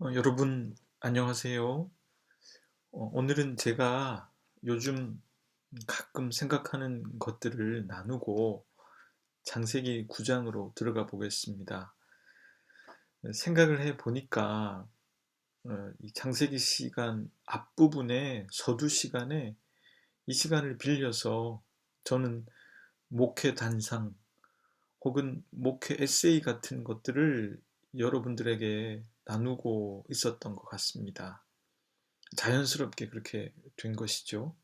여러분 안녕하세요. 오늘은 제가 요즘 가끔 생각하는 것들을 나누고 창세기 9장으로 들어가 보겠습니다. 생각을 해 보니까 이 창세기 시간 앞부분에 서두 시간에 이 시간을 빌려서 저는 목회 단상 혹은 목회 에세이 같은 것들을 여러분들에게 나누고 있었던 것 같습니다. 자연스럽게 그렇게 된 것이죠.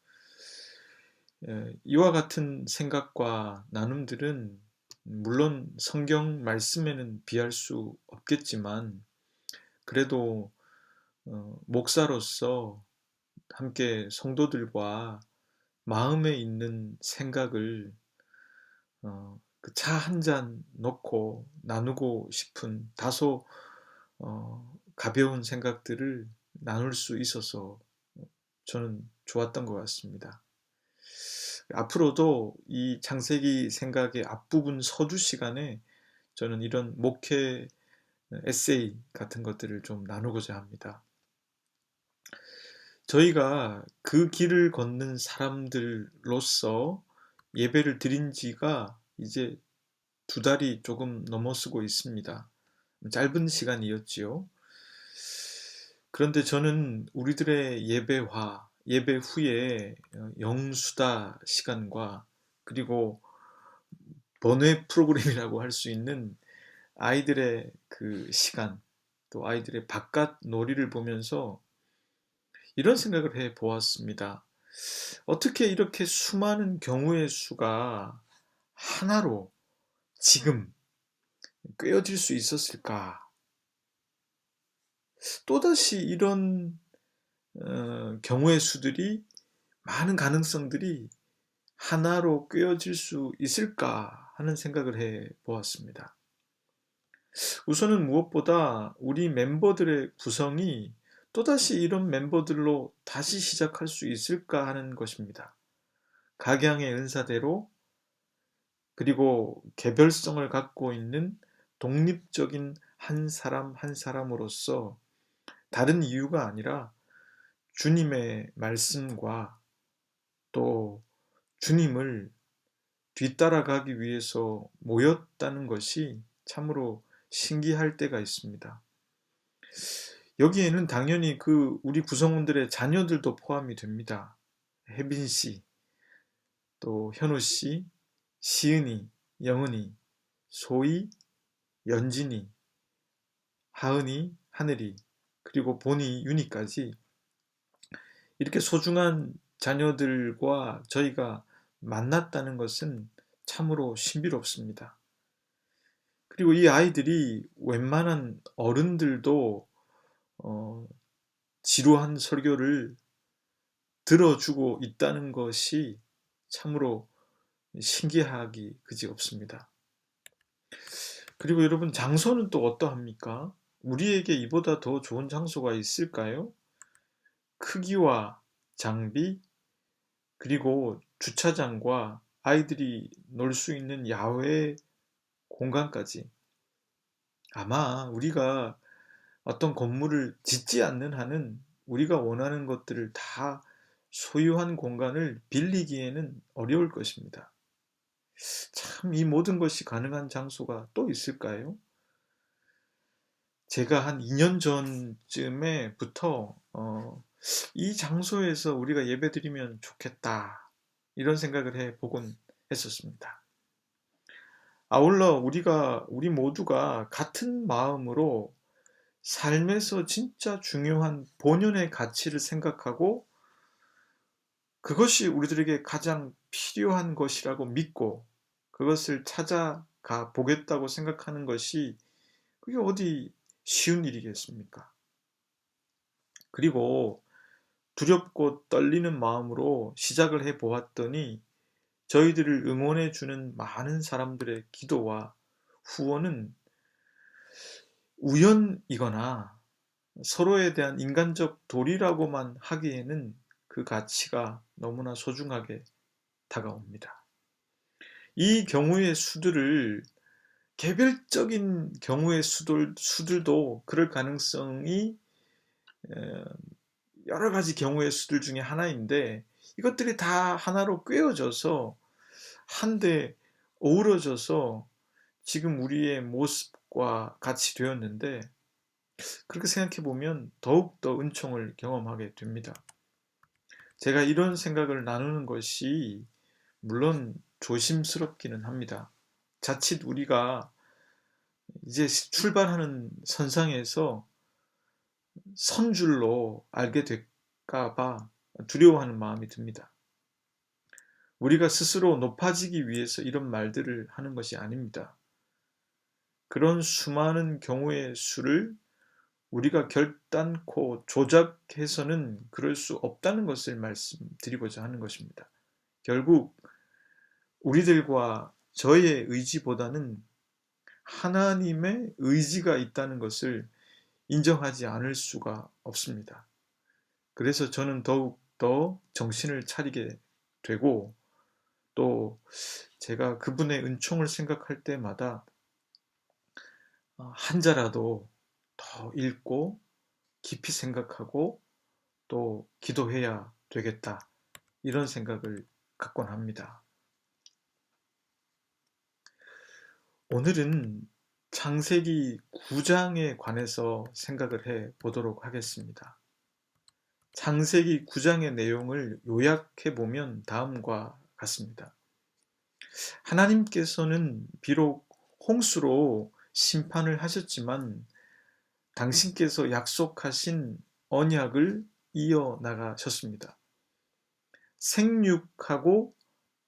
이와 같은 생각과 나눔들은 물론 성경 말씀에는 비할 수 없겠지만 그래도 목사로서 함께 성도들과 마음에 있는 생각을 그 차 한 잔 놓고 나누고 싶은 다소 가벼운 생각들을 나눌 수 있어서 저는 좋았던 것 같습니다. 앞으로도 이 창세기 생각의 앞부분 서두 시간에 저는 이런 목회 에세이 같은 것들을 좀 나누고자 합니다. 저희가 그 길을 걷는 사람들로서 예배를 드린 지가 이제 두 달이 조금 넘어서고 있습니다. 짧은 시간이었지요. 그런데 저는 우리들의 예배와 예배 후에 영수다 시간과 그리고 번외 프로그램이라고 할 수 있는 아이들의 그 시간, 또 아이들의 바깥 놀이를 보면서 이런 생각을 해 보았습니다. 어떻게 이렇게 수많은 경우의 수가 하나로 지금 꿰어질 수 있었을까? 또다시 이런 경우의 수들이 많은 가능성들이 하나로 꿰어질 수 있을까 하는 생각을 해 보았습니다. 우선은 무엇보다 우리 멤버들의 구성이 또다시 이런 멤버들로 다시 시작할 수 있을까 하는 것입니다. 각양의 은사대로 그리고 개별성을 갖고 있는 독립적인 한 사람 한 사람으로서 다른 이유가 아니라 주님의 말씀과 또 주님을 뒤따라가기 위해서 모였다는 것이 참으로 신기할 때가 있습니다. 여기에는 당연히 그 우리 구성원들의 자녀들도 포함이 됩니다. 혜빈 씨, 또 현우 씨, 시은이, 영은이, 소희, 연진이, 하은이, 하늘이, 그리고 보니, 윤희까지 이렇게 소중한 자녀들과 저희가 만났다는 것은 참으로 신비롭습니다. 그리고 이 아이들이 웬만한 어른들도 어, 지루한 설교를 들어주고 있다는 것이 참으로 신기하기 그지없습니다. 그리고 여러분 장소는 또 어떠합니까? 우리에게 이보다 더 좋은 장소가 있을까요? 크기와 장비, 그리고 주차장과 아이들이 놀 수 있는 야외 공간까지 아마 우리가 어떤 건물을 짓지 않는 한은 우리가 원하는 것들을 다 소유한 공간을 빌리기에는 어려울 것입니다. 참, 이 모든 것이 가능한 장소가 또 있을까요? 제가 한 2년 전쯤에부터 이 장소에서 우리가 예배드리면 좋겠다 이런 생각을 해보곤 했었습니다. 아울러 우리 모두가 같은 마음으로 삶에서 진짜 중요한 본연의 가치를 생각하고 그것이 우리들에게 가장 필요한 것이라고 믿고 그것을 찾아가 보겠다고 생각하는 것이 그게 어디 쉬운 일이겠습니까? 그리고 두렵고 떨리는 마음으로 시작을 해 보았더니 저희들을 응원해 주는 많은 사람들의 기도와 후원은 우연이거나 서로에 대한 인간적 도리라고만 하기에는 그 가치가 너무나 소중하게 다가옵니다. 이 경우의 수들을 개별적인 경우의 수들도 그럴 가능성이 에, 여러 가지 경우의 수들 중에 하나인데, 이것들이 다 하나로 꿰어져서 한데 어우러져서 지금 우리의 모습과 같이 되었는데, 그렇게 생각해 보면 더욱더 은총을 경험하게 됩니다. 제가 이런 생각을 나누는 것이 물론 조심스럽기는 합니다. 자칫 우리가 이제 출발하는 선상에서 선줄로 알게 될까 봐 두려워하는 마음이 듭니다. 우리가 스스로 높아지기 위해서 이런 말들을 하는 것이 아닙니다. 그런 수많은 경우의 수를 우리가 결단코 조작해서는 그럴 수 없다는 것을 말씀드리고자 하는 것입니다. 결국 우리들과 저의 의지보다는 하나님의 의지가 있다는 것을 인정하지 않을 수가 없습니다. 그래서 저는 더욱 더 정신을 차리게 되고, 또 제가 그분의 은총을 생각할 때마다 한 자라도 더 읽고 깊이 생각하고 또 기도해야 되겠다, 이런 생각을 갖곤 합니다. 오늘은 창세기 9장에 관해서 생각을 해 보도록 하겠습니다. 창세기 9장의 내용을 요약해 보면 다음과 같습니다. 하나님께서는 비록 홍수로 심판을 하셨지만 당신께서 약속하신 언약을 이어나가셨습니다. 생육하고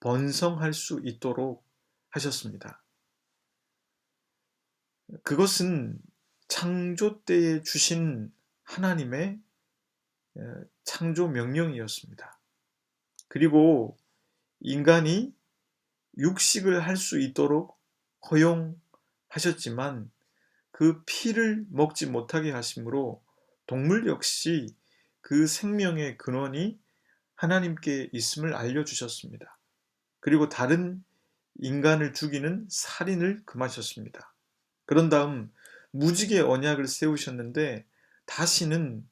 번성할 수 있도록 하셨습니다. 그것은 창조 때에 주신 하나님의 창조 명령이었습니다. 그리고 인간이 육식을 할 수 있도록 허용하셨지만 그 피를 먹지 못하게 하심으로 동물 역시 그 생명의 근원이 하나님께 있음을 알려주셨습니다. 그리고 다른 인간을 죽이는 살인을 금하셨습니다. 그런 다음 무지개 언약을 세우셨는데 다시는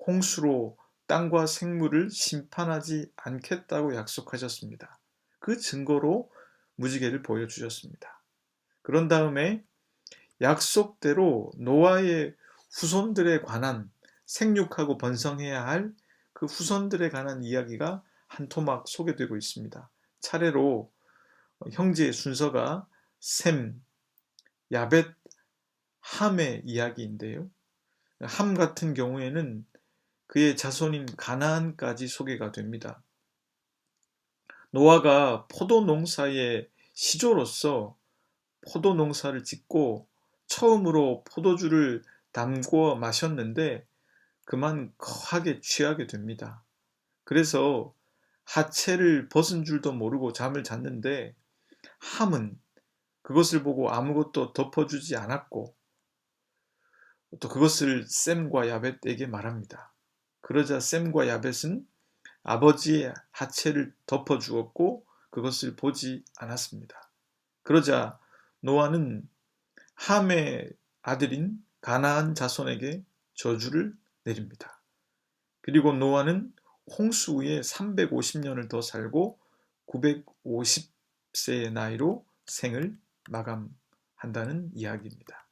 홍수로 땅과 생물을 심판하지 않겠다고 약속하셨습니다. 그 증거로 무지개를 보여주셨습니다. 그런 다음에 약속대로 노아의 후손들에 관한, 생육하고 번성해야 할 그 후손들에 관한 이야기가 한 토막 소개되고 있습니다. 차례로 형제의 순서가 셈, 야벳, 함의 이야기인데요. 함 같은 경우에는 그의 자손인 가나안까지 소개가 됩니다. 노아가 포도 농사의 시조로서 포도 농사를 짓고 처음으로 포도주를 담궈 마셨는데 그만 거하게 취하게 됩니다. 그래서 하체를 벗은 줄도 모르고 잠을 잤는데 함은 그것을 보고 아무것도 덮어주지 않았고 또 그것을 셈과 야벳에게 말합니다. 그러자 셈과 야벳은 아버지의 하체를 덮어주었고 그것을 보지 않았습니다. 그러자 노아는 함의 아들인 가나안 자손에게 저주를 내립니다. 그리고 노아는 홍수 후에 350년을 더 살고 950세의 나이로 생을 마감한다는 이야기입니다.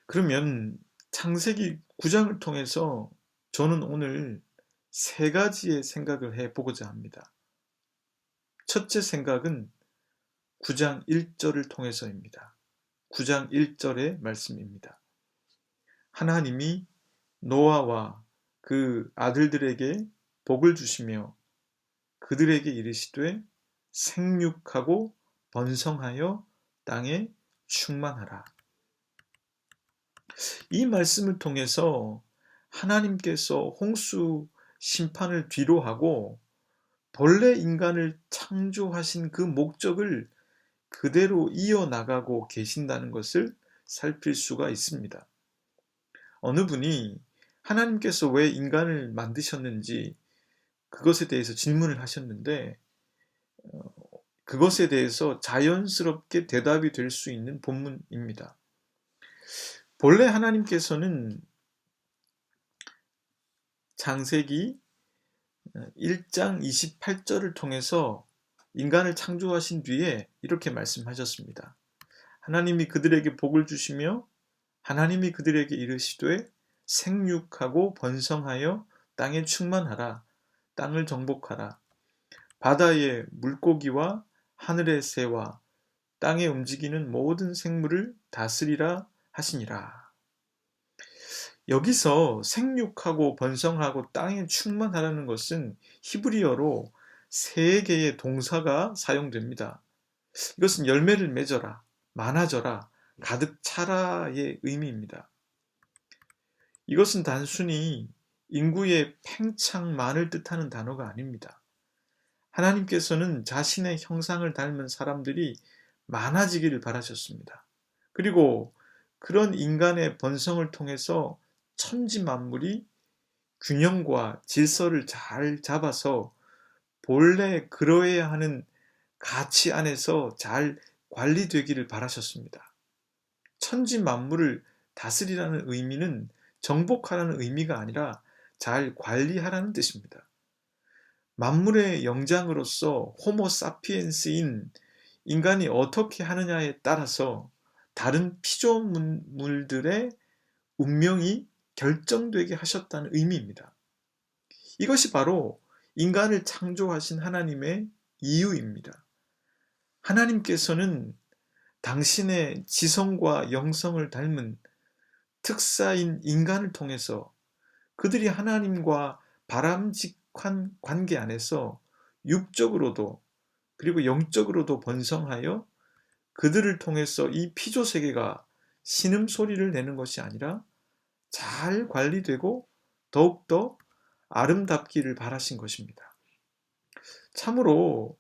그러면 창세기 9장을 통해서 저는 오늘 세 가지의 생각을 해보고자 합니다. 첫째 생각은 9장 1절을 통해서입니다. 9장 1절의 말씀입니다. 하나님이 노아와 그 아들들에게 복을 주시며 그들에게 이르시되 생육하고 번성하여 땅에 충만하라. 이 말씀을 통해서 하나님께서 홍수 심판을 뒤로하고 본래 인간을 창조하신 그 목적을 그대로 이어나가고 계신다는 것을 살필 수가 있습니다. 어느 분이 하나님께서 왜 인간을 만드셨는지 그것에 대해서 질문을 하셨는데 그것에 대해서 자연스럽게 대답이 될 수 있는 본문입니다. 본래 하나님께서는 창세기 1장 28절을 통해서 인간을 창조하신 뒤에 이렇게 말씀하셨습니다. 하나님이 그들에게 복을 주시며 하나님이 그들에게 이르시되 생육하고 번성하여 땅에 충만하라. 땅을 정복하라. 바다의 물고기와 하늘의 새와 땅에 움직이는 모든 생물을 다스리라 하시니라. 여기서 생육하고 번성하고 땅에 충만하라는 것은 히브리어로 세 개의 동사가 사용됩니다. 이것은 열매를 맺어라, 많아져라, 가득 차라의 의미입니다. 이것은 단순히 인구의 팽창만을 뜻하는 단어가 아닙니다. 하나님께서는 자신의 형상을 닮은 사람들이 많아지기를 바라셨습니다. 그리고 그런 인간의 번성을 통해서 천지 만물이 균형과 질서를 잘 잡아서 본래 그러해야 하는 가치 안에서 잘 관리되기를 바라셨습니다. 천지 만물을 다스리라는 의미는 정복하라는 의미가 아니라 잘 관리하라는 뜻입니다. 만물의 영장으로서 호모 사피엔스인 인간이 어떻게 하느냐에 따라서 다른 피조물들의 운명이 결정되게 하셨다는 의미입니다. 이것이 바로 인간을 창조하신 하나님의 이유입니다. 하나님께서는 당신의 지성과 영성을 닮은 특사인 인간을 통해서 그들이 하나님과 바람직한 관계 안에서 육적으로도 그리고 영적으로도 번성하여 그들을 통해서 이 피조세계가 신음소리를 내는 것이 아니라 잘 관리되고 더욱더 아름답기를 바라신 것입니다. 참으로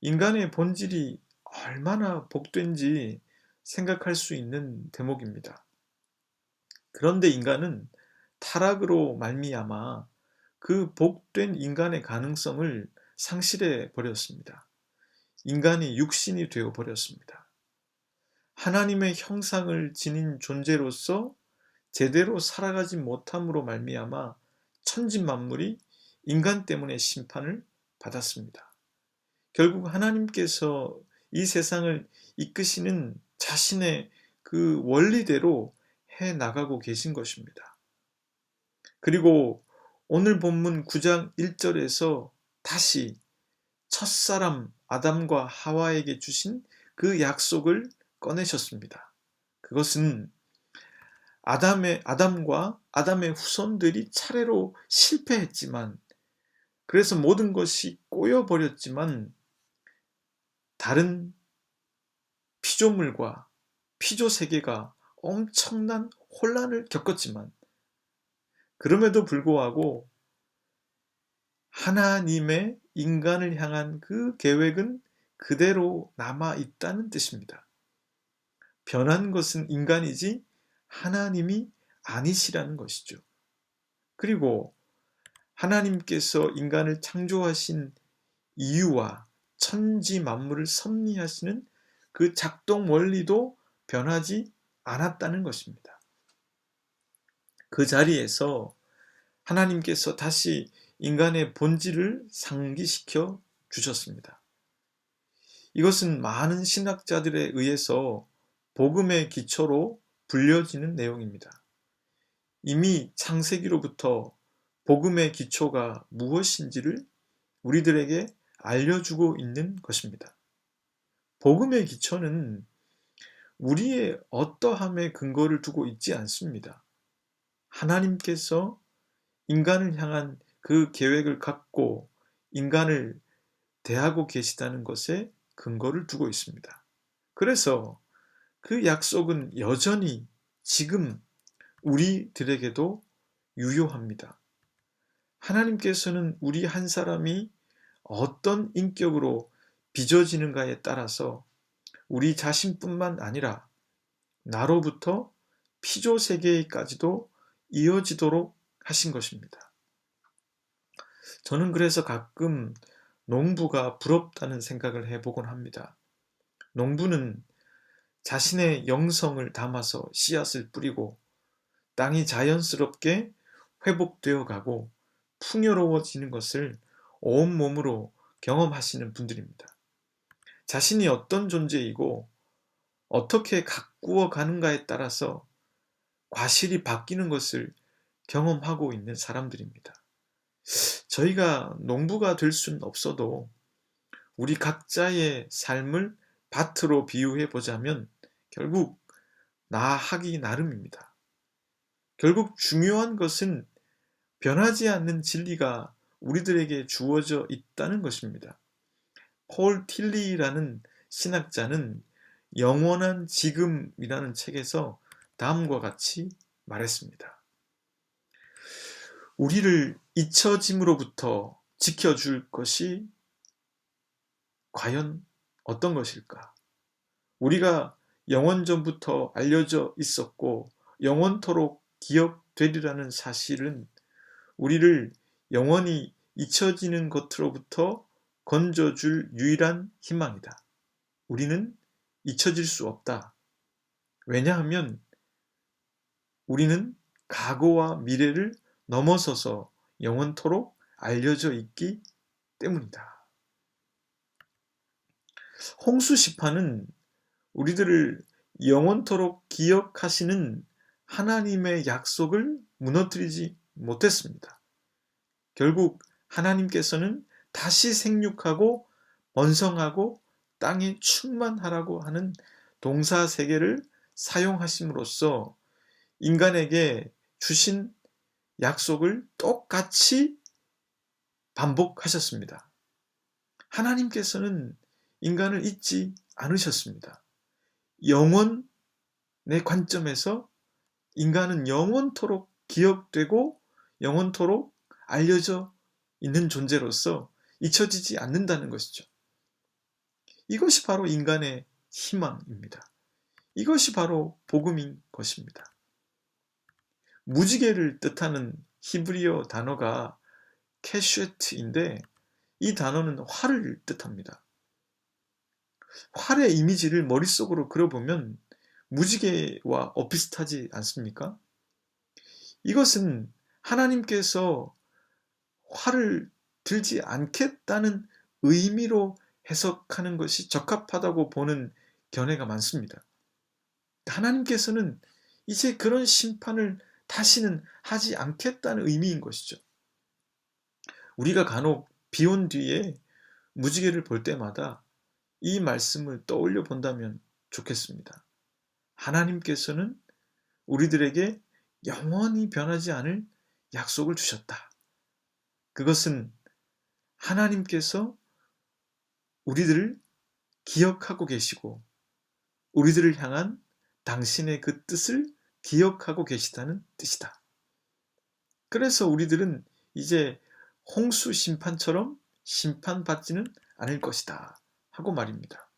인간의 본질이 얼마나 복된지 생각할 수 있는 대목입니다. 그런데 인간은 타락으로 말미암아 그 복된 인간의 가능성을 상실해 버렸습니다. 인간이 육신이 되어 버렸습니다. 하나님의 형상을 지닌 존재로서 제대로 살아가지 못함으로 말미암아 천지 만물이 인간 때문에 심판을 받았습니다. 결국 하나님께서 이 세상을 이끄시는 자신의 그 원리대로 해 나가고 계신 것입니다. 그리고 오늘 본문 9장 1절에서 다시 첫사람 아담과 하와에게 주신 그 약속을 꺼내셨습니다. 그것은 아담과 아담의 후손들이 차례로 실패했지만, 그래서 모든 것이 꼬여버렸지만, 다른 피조물과 피조세계가 엄청난 혼란을 겪었지만, 그럼에도 불구하고 하나님의 인간을 향한 그 계획은 그대로 남아 있다는 뜻입니다. 변한 것은 인간이지 하나님이 아니시라는 것이죠. 그리고 하나님께서 인간을 창조하신 이유와 천지 만물을 섭리하시는 그 작동 원리도 변하지 않았다는 것입니다. 그 자리에서 하나님께서 다시 인간의 본질을 상기시켜 주셨습니다. 이것은 많은 신학자들에 의해서 복음의 기초로 불려지는 내용입니다. 이미 창세기로부터 복음의 기초가 무엇인지를 우리들에게 알려주고 있는 것입니다. 복음의 기초는 우리의 어떠함에 근거를 두고 있지 않습니다. 하나님께서 인간을 향한 그 계획을 갖고 인간을 대하고 계시다는 것에 근거를 두고 있습니다. 그래서 그 약속은 여전히 지금 우리들에게도 유효합니다. 하나님께서는 우리 한 사람이 어떤 인격으로 빚어지는가에 따라서 우리 자신뿐만 아니라 나로부터 피조세계까지도 이어지도록 하신 것입니다. 저는 그래서 가끔 농부가 부럽다는 생각을 해보곤 합니다. 농부는 자신의 영성을 담아서 씨앗을 뿌리고 땅이 자연스럽게 회복되어 가고 풍요로워지는 것을 온몸으로 경험하시는 분들입니다. 자신이 어떤 존재이고 어떻게 가꾸어 가는가에 따라서 과실이 바뀌는 것을 경험하고 있는 사람들입니다. 저희가 농부가 될 수는 없어도 우리 각자의 삶을 밭으로 비유해 보자면 결국 나 하기 나름입니다. 결국 중요한 것은 변하지 않는 진리가 우리들에게 주어져 있다는 것입니다. 폴 틸리라는 신학자는 영원한 지금이라는 책에서 다음과 같이 말했습니다. 우리를 잊혀짐으로부터 지켜줄 것이 과연 어떤 것일까? 우리가 영원전부터 알려져 있었고 영원토록 기억되리라는 사실은 우리를 영원히 잊혀지는 것으로부터 건져줄 유일한 희망이다. 우리는 잊혀질 수 없다. 왜냐하면 우리는 과거와 미래를 넘어서서 영원토록 알려져 있기 때문이다. 홍수시판은 우리들을 영원토록 기억하시는 하나님의 약속을 무너뜨리지 못했습니다. 결국 하나님께서는 다시 생육하고 번성하고 땅에 충만하라고 하는 동사 세계를 사용하심으로써 인간에게 주신 약속을 똑같이 반복하셨습니다. 하나님께서는 인간을 잊지 않으셨습니다. 영원의 관점에서 인간은 영원토록 기억되고 영원토록 알려져 있는 존재로서 잊혀지지 않는다는 것이죠. 이것이 바로 인간의 희망입니다. 이것이 바로 복음인 것입니다. 무지개를 뜻하는 히브리어 단어가 캐슈에트인데 이 단어는 활을 뜻합니다. 활의 이미지를 머릿속으로 그려보면 무지개와 비슷하지 않습니까? 이것은 하나님께서 활을 들지 않겠다는 의미로 해석하는 것이 적합하다고 보는 견해가 많습니다. 하나님께서는 이제 그런 심판을 다시는 하지 않겠다는 의미인 것이죠. 우리가 간혹 비 온 뒤에 무지개를 볼 때마다 이 말씀을 떠올려 본다면 좋겠습니다. 하나님께서는 우리들에게 영원히 변하지 않을 약속을 주셨다. 그것은 하나님께서 우리들을 기억하고 계시고 우리들을 향한 당신의 그 뜻을 기억하고 계시다는 뜻이다. 그래서 우리들은 이제 홍수 심판처럼 심판받지는 않을 것이다 하고 말입니다.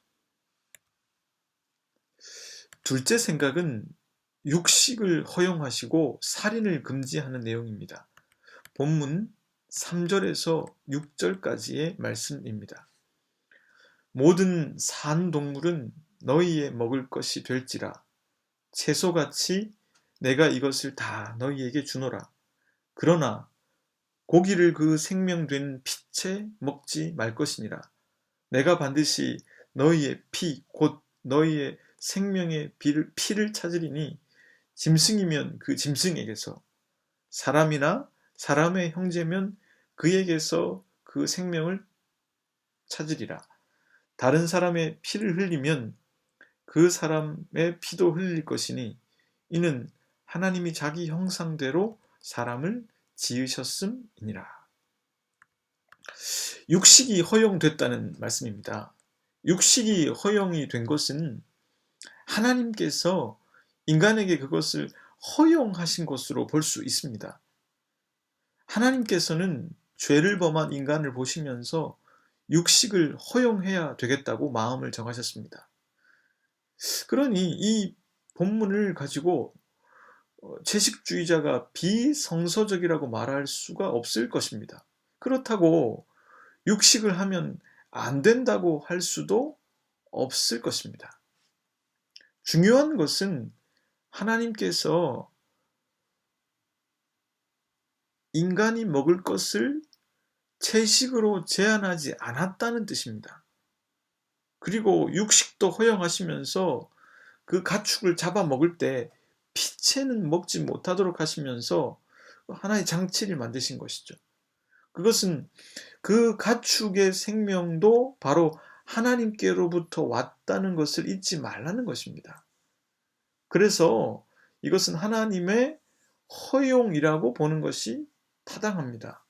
둘째 생각은 육식을 허용하시고 살인을 금지하는 내용입니다. 본문 3절에서 6절까지의 말씀입니다. 모든 산동물은 너희의 먹을 것이 될지라 채소같이 내가 이것을 다 너희에게 주노라. 그러나 고기를 그 생명된 피채 먹지 말 것이니라. 내가 반드시 너희의 피 곧 너희의 생명의 피를 찾으리니 짐승이면 그 짐승에게서 사람이나 사람의 형제면 그에게서 그 생명을 찾으리라. 다른 사람의 피를 흘리면 그 사람의 피도 흘릴 것이니 이는 하나님이 자기 형상대로 사람을 지으셨음이니라. 육식이 허용됐다는 말씀입니다. 육식이 허용이 된 것은 하나님께서 인간에게 그것을 허용하신 것으로 볼 수 있습니다. 하나님께서는 죄를 범한 인간을 보시면서 육식을 허용해야 되겠다고 마음을 정하셨습니다. 그러니 이 본문을 가지고 채식주의자가 비성서적이라고 말할 수가 없을 것입니다. 그렇다고 육식을 하면 안 된다고 할 수도 없을 것입니다. 중요한 것은 하나님께서 인간이 먹을 것을 채식으로 제한하지 않았다는 뜻입니다. 그리고 육식도 허용하시면서 그 가축을 잡아 먹을 때 피채는 먹지 못하도록 하시면서 하나의 장치를 만드신 것이죠. 그것은 그 가축의 생명도 바로 하나님께로부터 왔다는 것을 잊지 말라는 것입니다. 그래서 이것은 하나님의 허용이라고 보는 것이 타당합니다.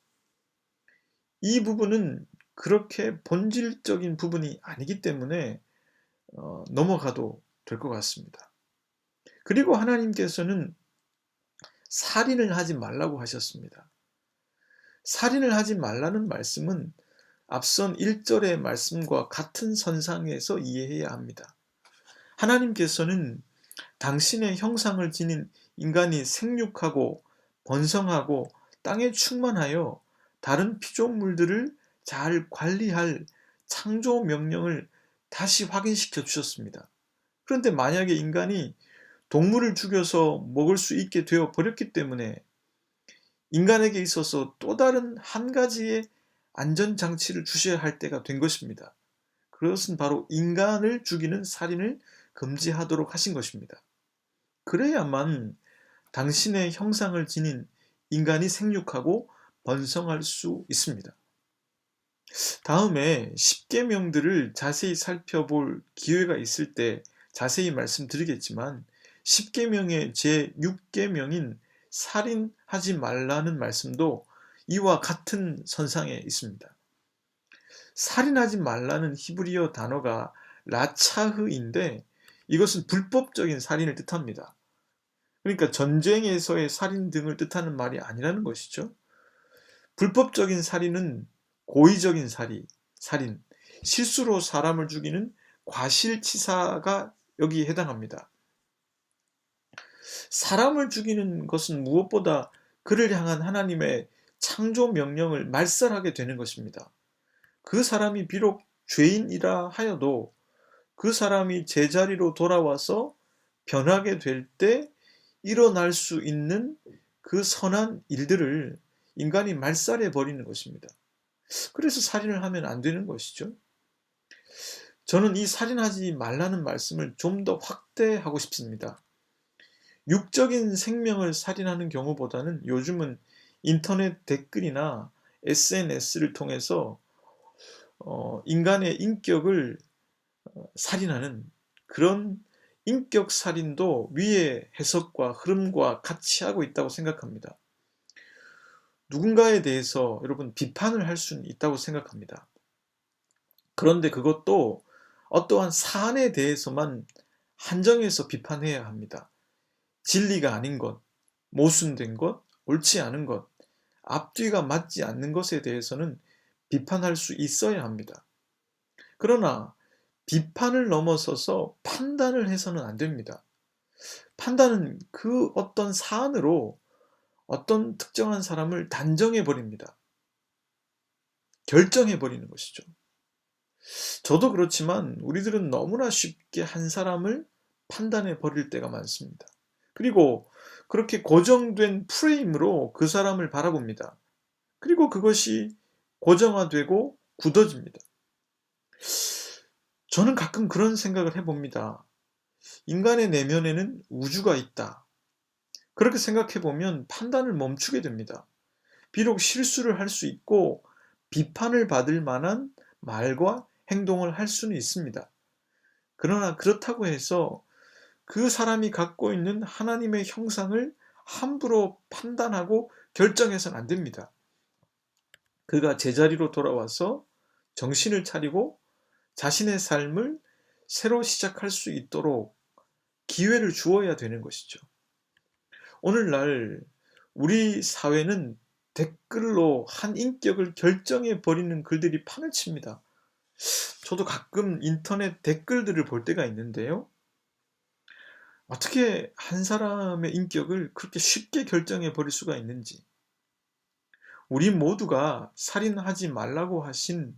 이 부분은 그렇게 본질적인 부분이 아니기 때문에 넘어가도 될 것 같습니다. 그리고 하나님께서는 살인을 하지 말라고 하셨습니다. 살인을 하지 말라는 말씀은 앞선 1절의 말씀과 같은 선상에서 이해해야 합니다. 하나님께서는 당신의 형상을 지닌 인간이 생육하고 번성하고 땅에 충만하여 다른 피조물들을 잘 관리할 창조 명령을 다시 확인시켜 주셨습니다. 그런데 만약에 인간이 동물을 죽여서 먹을 수 있게 되어 버렸기 때문에 인간에게 있어서 또 다른 한 가지의 안전장치를 주셔야 할 때가 된 것입니다. 그것은 바로 인간을 죽이는 살인을 금지하도록 하신 것입니다. 그래야만 당신의 형상을 지닌 인간이 생육하고 번성할 수 있습니다. 다음에 십계명들을 자세히 살펴볼 기회가 있을 때 자세히 말씀드리겠지만 십계명의 제6계명인 살인하지 말라는 말씀도 이와 같은 선상에 있습니다. 살인하지 말라는 히브리어 단어가 라차흐인데 이것은 불법적인 살인을 뜻합니다. 그러니까 전쟁에서의 살인 등을 뜻하는 말이 아니라는 것이죠. 불법적인 살인은 고의적인 살인, 실수로 사람을 죽이는 과실치사가 여기에 해당합니다. 사람을 죽이는 것은 무엇보다 그를 향한 하나님의 창조 명령을 말살하게 되는 것입니다. 그 사람이 비록 죄인이라 하여도 그 사람이 제자리로 돌아와서 변하게 될 때 일어날 수 있는 그 선한 일들을 인간이 말살해 버리는 것입니다. 그래서 살인을 하면 안 되는 것이죠. 저는 이 살인하지 말라는 말씀을 좀 더 확대하고 싶습니다. 육적인 생명을 살인하는 경우보다는 요즘은 인터넷 댓글이나 SNS를 통해서 인간의 인격을 살인하는 그런 인격 살인도 위의 해석과 흐름과 같이 하고 있다고 생각합니다. 누군가에 대해서 여러분 비판을 할 수는 있다고 생각합니다. 그런데 그것도 어떠한 사안에 대해서만 한정해서 비판해야 합니다. 진리가 아닌 것, 모순된 것, 옳지 않은 것, 앞뒤가 맞지 않는 것에 대해서는 비판할 수 있어야 합니다. 그러나 비판을 넘어서서 판단을 해서는 안 됩니다. 판단은 그 어떤 사안으로 어떤 특정한 사람을 단정해 버립니다. 결정해 버리는 것이죠. 저도 그렇지만 우리들은 너무나 쉽게 한 사람을 판단해 버릴 때가 많습니다. 그리고 그렇게 고정된 프레임으로 그 사람을 바라봅니다. 그리고 그것이 고정화되고 굳어집니다. 저는 가끔 그런 생각을 해봅니다. 인간의 내면에는 우주가 있다. 그렇게 생각해보면 판단을 멈추게 됩니다. 비록 실수를 할 수 있고 비판을 받을 만한 말과 행동을 할 수는 있습니다. 그러나 그렇다고 해서 그 사람이 갖고 있는 하나님의 형상을 함부로 판단하고 결정해서는 안 됩니다. 그가 제자리로 돌아와서 정신을 차리고 자신의 삶을 새로 시작할 수 있도록 기회를 주어야 되는 것이죠. 오늘날 우리 사회는 댓글로 한 인격을 결정해 버리는 글들이 판을 칩니다. 저도 가끔 인터넷 댓글들을 볼 때가 있는데요. 어떻게 한 사람의 인격을 그렇게 쉽게 결정해 버릴 수가 있는지. 우리 모두가 살인하지 말라고 하신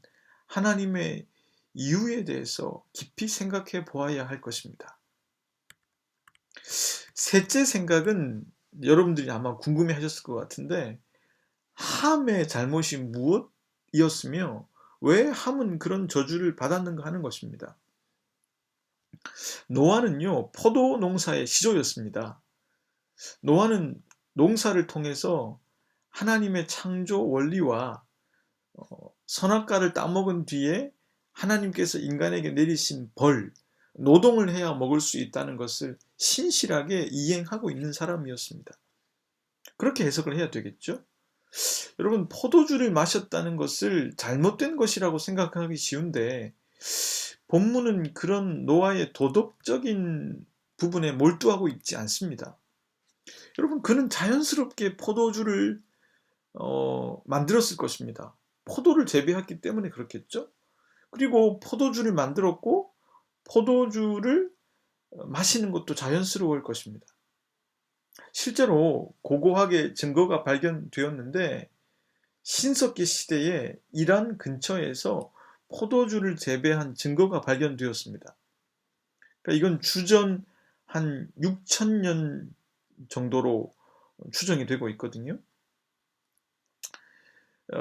하나님의 이유에 대해서 깊이 생각해 보아야 할 것입니다. 셋째 생각은 여러분들이 아마 궁금해 하셨을 것 같은데, 함의 잘못이 무엇이었으며 왜 함은 그런 저주를 받았는가 하는 것입니다. 노아는요, 포도 농사의 시조였습니다. 노아는 농사를 통해서 하나님의 창조 원리와 선악과를 따먹은 뒤에 하나님께서 인간에게 내리신 벌, 노동을 해야 먹을 수 있다는 것을 신실하게 이행하고 있는 사람이었습니다. 그렇게 해석을 해야 되겠죠? 여러분, 포도주를 마셨다는 것을 잘못된 것이라고 생각하기 쉬운데, 본문은 그런 노아의 도덕적인 부분에 몰두하고 있지 않습니다. 여러분, 그는 자연스럽게 포도주를 만들었을 것입니다. 포도를 재배했기 때문에 그렇겠죠? 그리고 포도주를 만들었고, 포도주를 마시는 것도 자연스러울 것입니다. 실제로 고고하게 증거가 발견되었는데, 신석기 시대에 이란 근처에서 포도주를 재배한 증거가 발견되었습니다. 그러니까 이건 주전 한 6,000년 정도로 추정이 되고 있거든요.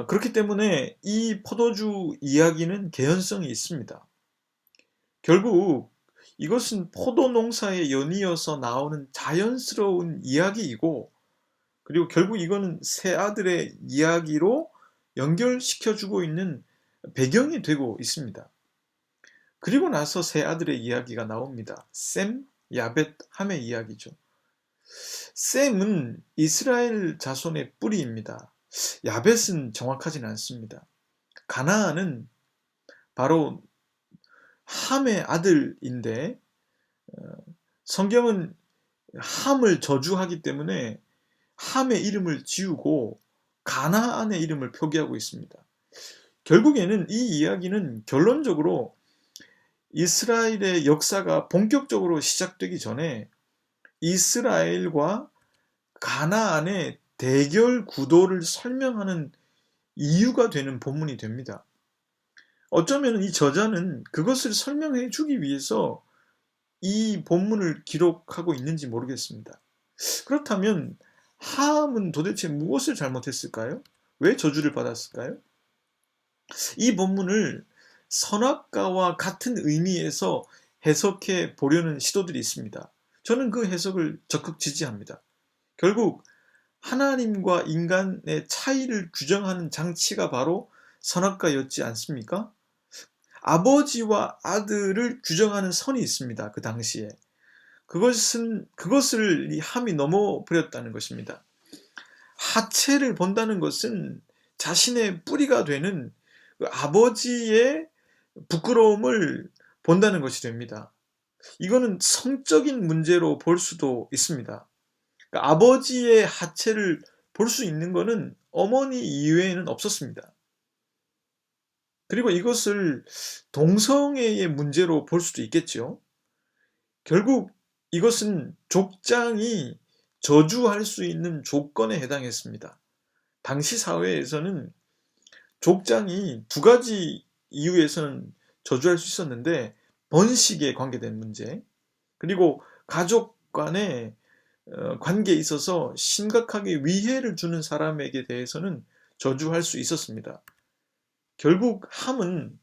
그렇기 때문에 이 포도주 이야기는 개연성이 있습니다. 결국 이것은 포도 농사의 연이어서 나오는 자연스러운 이야기이고, 그리고 결국 이거는 세 아들의 이야기로 연결시켜주고 있는 배경이 되고 있습니다. 그리고 나서 세 아들의 이야기가 나옵니다. 셈, 야벳, 함의 이야기죠. 셈은 이스라엘 자손의 뿌리입니다. 야벳은 정확하진 않습니다. 가나안은 바로 함의 아들인데, 성경은 함을 저주하기 때문에 함의 이름을 지우고 가나안의 이름을 표기하고 있습니다. 결국에는 이 이야기는 결론적으로 이스라엘의 역사가 본격적으로 시작되기 전에 이스라엘과 가나안의 대결 구도를 설명하는 이유가 되는 본문이 됩니다. 어쩌면 이 저자는 그것을 설명해 주기 위해서 이 본문을 기록하고 있는지 모르겠습니다. 그렇다면 함은 도대체 무엇을 잘못했을까요? 왜 저주를 받았을까요? 이 본문을 선악과와 같은 의미에서 해석해 보려는 시도들이 있습니다. 저는 그 해석을 적극 지지합니다. 결국 하나님과 인간의 차이를 규정하는 장치가 바로 선악과였지 않습니까? 아버지와 아들을 규정하는 선이 있습니다. 그 당시에. 그것을 이 함이 넘어버렸다는 것입니다. 하체를 본다는 것은 자신의 뿌리가 되는 그 아버지의 부끄러움을 본다는 것이 됩니다. 이거는 성적인 문제로 볼 수도 있습니다. 그러니까 아버지의 하체를 볼 수 있는 것은 어머니 이외에는 없었습니다. 그리고 이것을 동성애의 문제로 볼 수도 있겠죠. 결국 이것은 족장이 저주할 수 있는 조건에 해당했습니다. 당시 사회에서는 족장이 두 가지 이유에서는 저주할 수 있었는데, 번식에 관계된 문제, 그리고 가족 간의 관계에 있어서 심각하게 위해를 주는 사람에게 대해서는 저주할 수 있었습니다. 결국 함은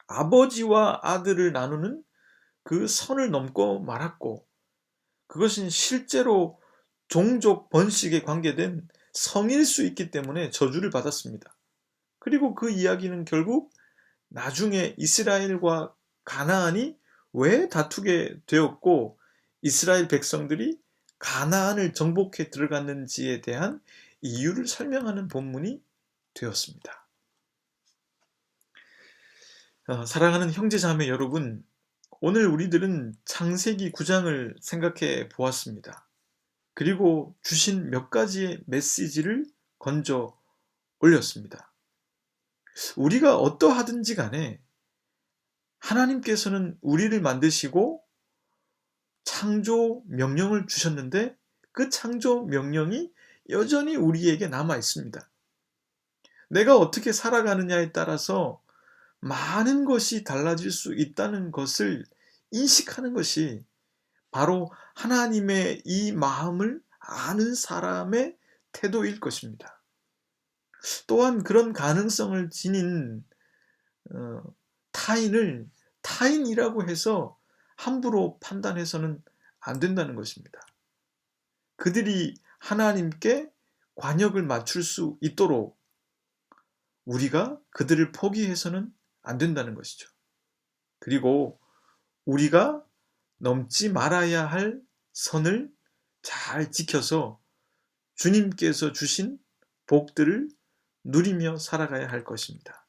아버지와 아들을 나누는 그 선을 넘고 말았고, 그것은 실제로 종족 번식에 관계된 성일 수 있기 때문에 저주를 받았습니다. 그리고 그 이야기는 결국 나중에 이스라엘과 가나안이 왜 다투게 되었고, 이스라엘 백성들이 가나안을 정복해 들어갔는지에 대한 이유를 설명하는 본문이 되었습니다. 사랑하는 형제자매 여러분, 오늘 우리들은 창세기 9장을 생각해 보았습니다. 그리고 주신 몇 가지의 메시지를 건져 올렸습니다. 우리가 어떠하든지 간에 하나님께서는 우리를 만드시고 창조 명령을 주셨는데, 그 창조 명령이 여전히 우리에게 남아 있습니다. 내가 어떻게 살아가느냐에 따라서 많은 것이 달라질 수 있다는 것을 인식하는 것이 바로 하나님의 이 마음을 아는 사람의 태도일 것입니다. 또한 그런 가능성을 지닌 어, 타인을 타인이라고 해서 함부로 판단해서는 안 된다는 것입니다. 그들이 하나님께 관역을 맞출 수 있도록 우리가 그들을 포기해서는 안 된다는 것이죠. 그리고 우리가 넘지 말아야 할 선을 잘 지켜서 주님께서 주신 복들을 누리며 살아가야 할 것입니다.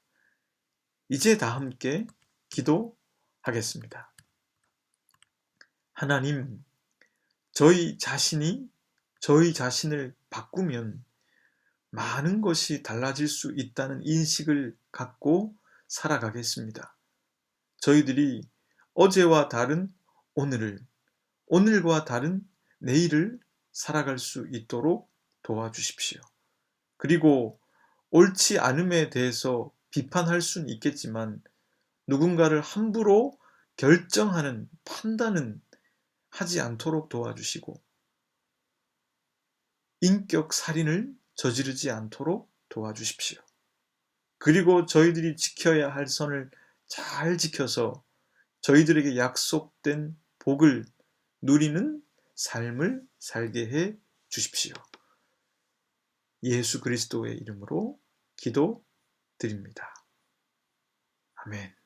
이제 다 함께 기도하겠습니다. 하나님, 저희 자신이 저희 자신을 바꾸면 많은 것이 달라질 수 있다는 인식을 갖고 살아가겠습니다. 저희들이 어제와 다른 오늘을, 오늘과 다른 내일을 살아갈 수 있도록 도와주십시오. 그리고 옳지 않음에 대해서 비판할 수는 있겠지만 누군가를 함부로 결정하는 판단은 하지 않도록 도와주시고 인격 살인을 저지르지 않도록 도와주십시오. 그리고 저희들이 지켜야 할 선을 잘 지켜서 저희들에게 약속된 복을 누리는 삶을 살게 해 주십시오. 예수 그리스도의 이름으로 기도드립니다. 아멘.